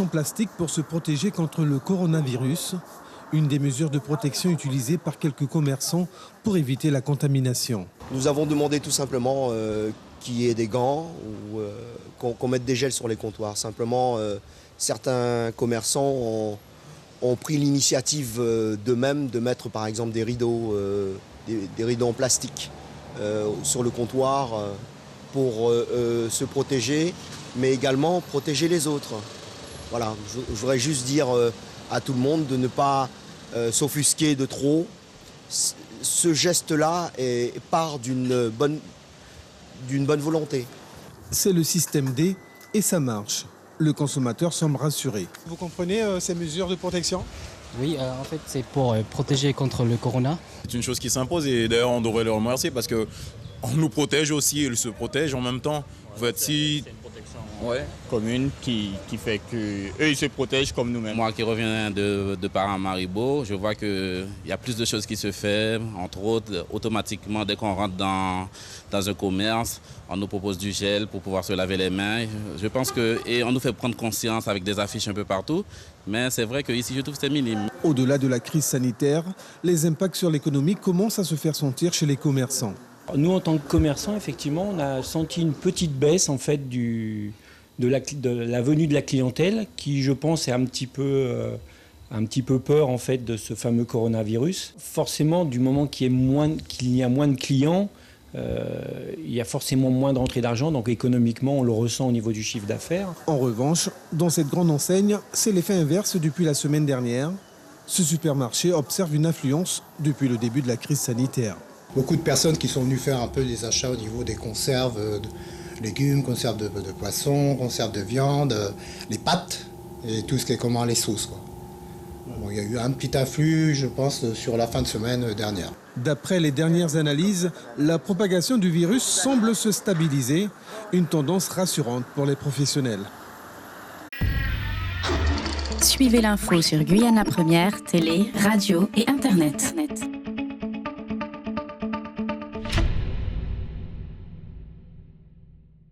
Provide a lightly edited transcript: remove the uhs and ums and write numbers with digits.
En plastique pour se protéger contre le coronavirus, une des mesures de protection utilisées par quelques commerçants pour éviter la contamination. Nous avons demandé tout simplement qu'il y ait des gants ou qu'on mette des gels sur les comptoirs. Simplement, certains commerçants ont pris l'initiative d'eux-mêmes de mettre par exemple des rideaux en plastique sur le comptoir pour se protéger, mais également protéger les autres. Voilà, je voudrais juste dire à tout le monde de ne pas s'offusquer de trop. Ce geste-là part d'une bonne volonté. C'est le système D et ça marche. Le consommateur semble rassuré. Vous comprenez ces mesures de protection ? Oui, en fait, c'est pour protéger contre le corona. C'est une chose qui s'impose et d'ailleurs on devrait le remercier parce qu'on nous protège aussi et ils se protègent en même temps. En fait, si... commune qui fait qu'eux ils se protègent comme nous-mêmes. Moi qui reviens de Paramaribo, je vois qu'il y a plus de choses qui se font. Entre autres, automatiquement, dès qu'on rentre dans un commerce, on nous propose du gel pour pouvoir se laver les mains. Je pense et on nous fait prendre conscience avec des affiches un peu partout. Mais c'est vrai qu'ici, je trouve que c'est minime. Au-delà de la crise sanitaire, les impacts sur l'économie commencent à se faire sentir chez les commerçants. Nous, en tant que commerçants, effectivement, on a senti une petite baisse en fait, de la venue de la clientèle qui, je pense, est un petit peu peur en fait, de ce fameux coronavirus. Forcément, du moment qu'il y a moins de clients, il y a forcément moins de rentrée d'argent. Donc économiquement, on le ressent au niveau du chiffre d'affaires. En revanche, dans cette grande enseigne, c'est l'effet inverse depuis la semaine dernière. Ce supermarché observe une affluence depuis le début de la crise sanitaire. Beaucoup de personnes qui sont venues faire un peu des achats au niveau des conserves de légumes, conserves de poissons, conserves de viande, les pâtes et tout ce qui est comment les sauces, quoi. Bon, il y a eu un petit afflux, je pense, sur la fin de semaine dernière. D'après les dernières analyses, la propagation du virus semble se stabiliser, une tendance rassurante pour les professionnels. Suivez l'info sur Guyana Première, télé, radio et Internet.